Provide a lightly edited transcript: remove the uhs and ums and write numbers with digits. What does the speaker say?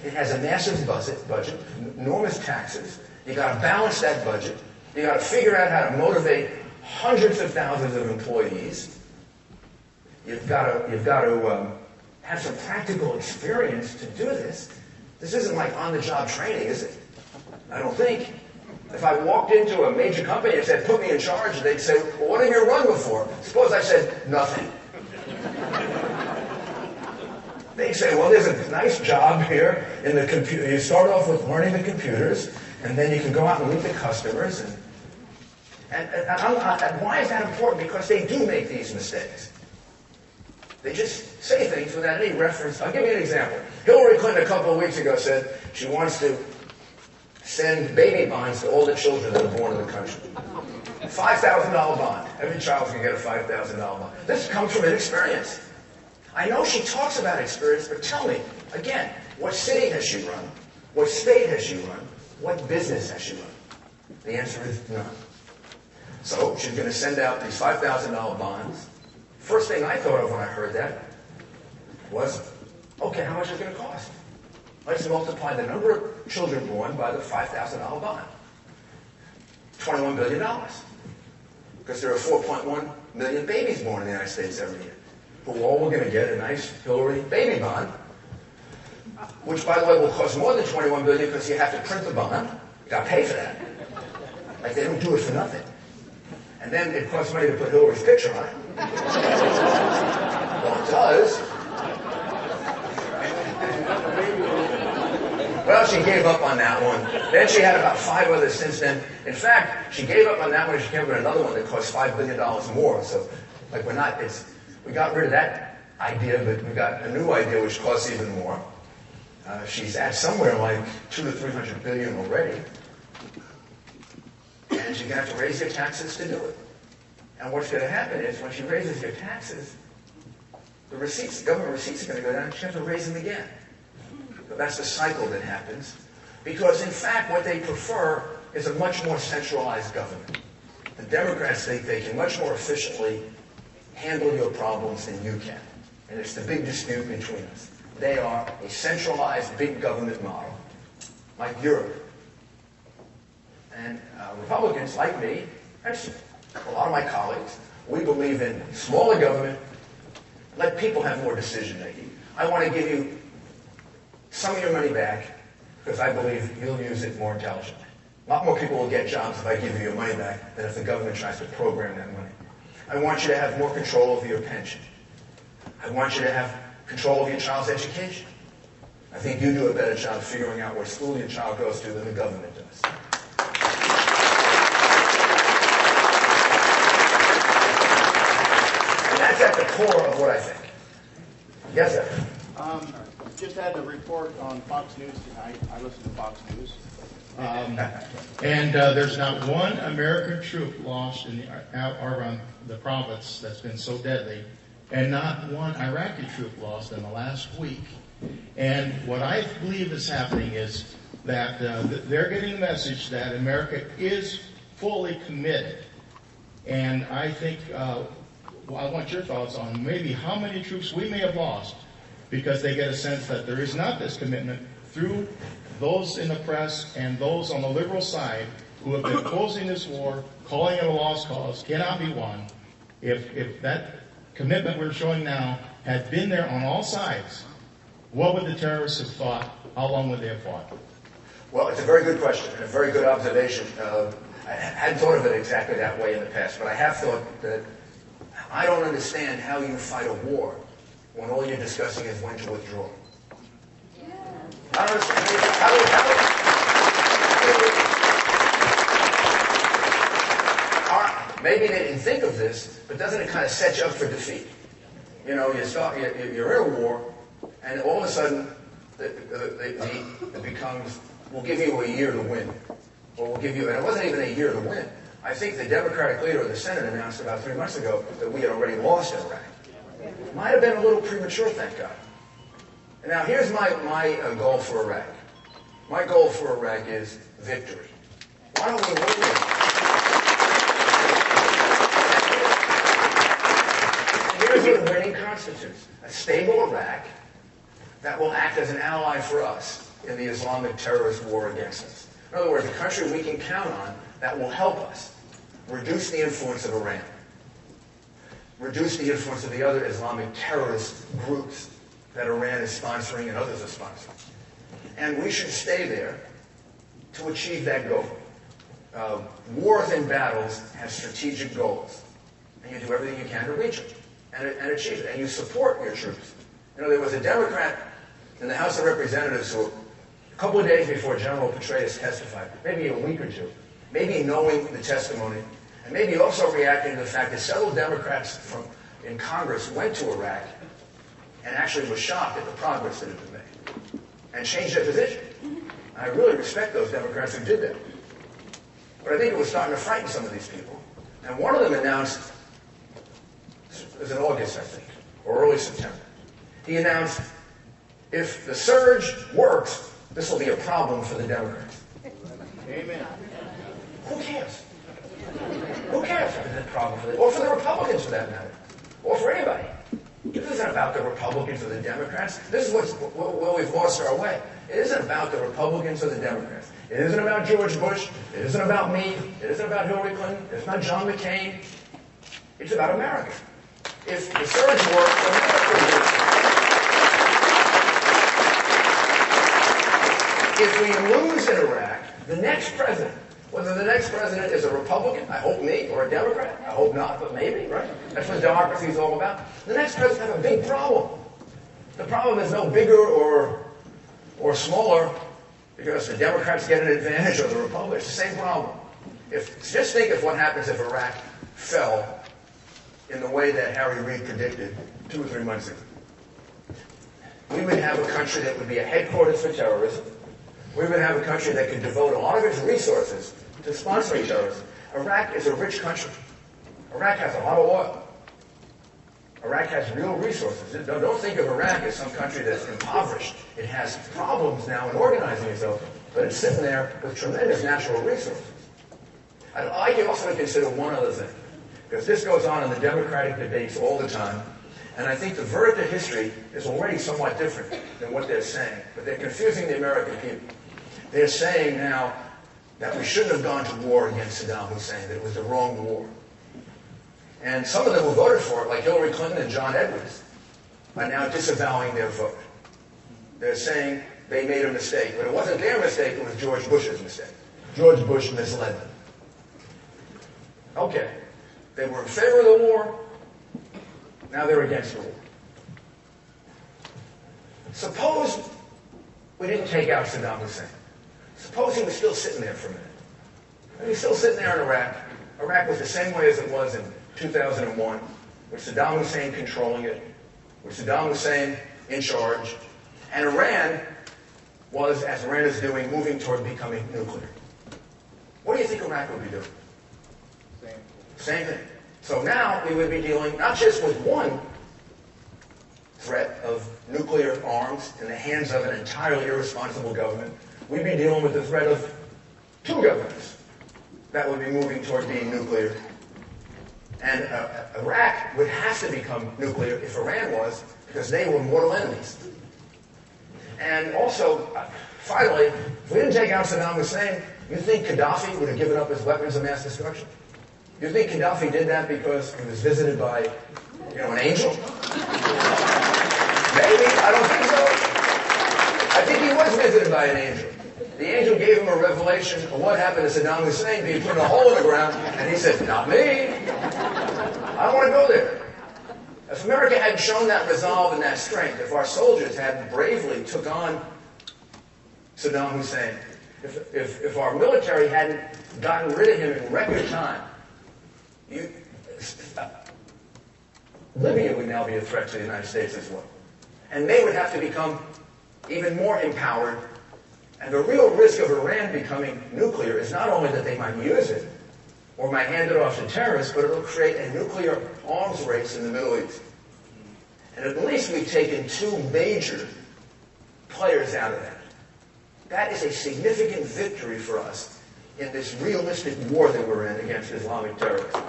It has a massive budget, enormous taxes. You got to balance that budget. You got to figure out how to motivate hundreds of thousands of employees. You've got to have some practical experience to do this. This isn't like on-the-job training, is it? I don't think. If I walked into a major company and said, put me in charge, they'd say, well, what have you run before? Suppose I said, nothing. They'd say, well, there's a nice job here in the computer. You start off with learning the computers, and then you can go out and meet the customers. And why is that important? Because they do make these mistakes. They just say things without any reference. I'll give you an example. Hillary Clinton a couple of weeks ago said she wants to send baby bonds to all the children that are born in the country. $5,000 bond. Every child's going to get a $5,000 bond. This comes from inexperience. I know she talks about experience, but tell me, again, what city has she run? What state has she run? What business has she run? The answer is none. So she's going to send out these $5,000 bonds. First thing I thought of when I heard that was, okay, how much is it going to cost? Let's multiply the number of children born by the $5,000 bond. $21 billion. Because there are 4.1 million babies born in the United States every year, who all are going to get a nice Hillary baby bond, which, by the way, will cost more than $21 billion because you have to print the bond. You got to pay for that. Like, they don't do it for nothing. And then it costs money to put Hillary's picture on it. Well, it does. Well, she gave up on that one. Then she had about 5 others since then. In fact, she gave up on that one and she came up with another one that cost $5 billion more. So, like, we got rid of that idea, but we got a new idea which costs even more. She's at somewhere like $200 to $300 billion already. And she's going to have to raise your taxes to do it. And what's going to happen is when she raises your taxes, the government receipts are going to go down and she has to raise them again. But that's the cycle that happens. Because in fact, what they prefer is a much more centralized government. The Democrats think they can much more efficiently handle your problems than you can. And it's the big dispute between us. They are a centralized big government model, like Europe. And Republicans, like me, and a lot of my colleagues, we believe in smaller government, let people have more decision-making. I want to give you some of your money back because I believe you'll use it more intelligently. A lot more people will get jobs if I give you your money back than if the government tries to program that money. I want you to have more control over your pension. I want you to have control over your child's education. I think you do a better job figuring out what school your child goes to than the government does. And that's at the core of what I think. Yes, sir? Just had the report on Fox News tonight. I listen to Fox News. And there's not one American troop lost in around the province that's been so deadly, and not one Iraqi troop lost in the last week. And what I believe is happening is that they're getting the message that America is fully committed. And I think I want your thoughts on maybe how many troops we may have lost because they get a sense that there is not this commitment through those in the press and those on the liberal side who have been opposing this war, calling it a lost cause, cannot be won. If that commitment we're showing now had been there on all sides, what would the terrorists have thought? How long would they have fought? Well, it's a very good question and a very good observation. I hadn't thought of it exactly that way in the past, but I have thought that I don't understand how you fight a war when all you're discussing is when to withdraw. I don't understand. Maybe they didn't think of this, but doesn't it kind of set you up for defeat? You know, you're in a war, and all of a sudden it becomes, we'll give you a year to win. Or we'll give you, and it wasn't even a year to win. I think the Democratic leader of the Senate announced about 3 months ago that we had already lost Iraq. Might have been a little premature, thank God. And now here's my goal for Iraq. My goal for Iraq is victory. Why don't we win it? Here's what winning constitutes. A stable Iraq that will act as an ally for us in the Islamic terrorist war against us. In other words, a country we can count on that will help us reduce the influence of Iran, reduce the influence of the other Islamic terrorist groups that Iran is sponsoring and others are sponsoring. And we should stay there to achieve that goal. Wars and battles have strategic goals, and you do everything you can to reach them and achieve it, and you support your troops. You know, there was a Democrat in the House of Representatives who, a couple of days before General Petraeus testified, maybe a week or two, maybe knowing the testimony, and maybe also reacting to the fact that several Democrats in Congress went to Iraq and actually was shocked at the progress that had been made and changed their position. I really respect those Democrats who did that. But I think it was starting to frighten some of these people. And one of them announced, it was in August, I think, or early September, he announced, if the surge works, this will be a problem for the Democrats. Amen. Who cares? Who cares if it's a problem for them? Or for the Republicans, for that matter. Or for anybody. This isn't about the Republicans or the Democrats. This is where we've lost our way. It isn't about the Republicans or the Democrats. It isn't about George Bush. It isn't about me. It isn't about Hillary Clinton. It's not John McCain. It's about America. If the surge works, America works. If we lose in Iraq, the next president, whether the next president is a Republican, I hope me, or a Democrat, I hope not, but maybe, right? That's what democracy is all about. The next president has a big problem. The problem is no bigger or smaller because the Democrats get an advantage or the Republicans. It's the same problem. Just think of what happens if Iraq fell in the way that Harry Reid predicted 2 or 3 months ago. We would have a country that would be a headquarters for terrorism. We would have a country that could devote a lot of its resources to sponsoring terrorism. Iraq is a rich country. Iraq has a lot of oil. Iraq has real resources. Don't think of Iraq as some country that's impoverished. It has problems now in organizing itself, but it's sitting there with tremendous natural resources. I'd like you also to consider one other thing, because this goes on in the Democratic debates all the time, and I think the verdict of history is already somewhat different than what they're saying, but they're confusing the American people. They're saying now that we shouldn't have gone to war against Saddam Hussein, that it was the wrong war. And some of them who voted for it, like Hillary Clinton and John Edwards, are now disavowing their vote. They're saying they made a mistake, but it wasn't their mistake, it was George Bush's mistake. George Bush misled them. Okay, they were in favor of the war, now they're against the war. Suppose we didn't take out Saddam Hussein. Suppose he was still sitting there for a minute. And he's still sitting there in Iraq. Iraq was the same way as it was in 2001, with Saddam Hussein controlling it, with Saddam Hussein in charge, and Iran was, as Iran is doing, moving toward becoming nuclear. What do you think Iraq would be doing? Same thing. So now we would be dealing not just with one threat of nuclear arms in the hands of an entirely irresponsible government. We'd be dealing with the threat of 2 governments that would be moving toward being nuclear. And Iraq would have to become nuclear if Iran was, because they were mortal enemies. And also, finally, if we didn't take out Saddam Hussein, you think Gaddafi would have given up his weapons of mass destruction? You think Gaddafi did that because he was visited by, an angel? Maybe, I don't think so. I think he was visited by an angel. The angel gave him a revelation of what happened to Saddam Hussein being put in a hole in the ground, and he said, not me. I don't want to go there. If America hadn't shown that resolve and that strength, if our soldiers hadn't bravely took on Saddam Hussein, if our military hadn't gotten rid of him in record time, Libya would now be a threat to the United States as well. And they would have to become even more empowered. And the real risk of Iran becoming nuclear is not only that they might use it or might hand it off to terrorists, but it'll create a nuclear arms race in the Middle East. And at least we've taken 2 major players out of that. That is a significant victory for us in this realistic war that we're in against Islamic terrorism.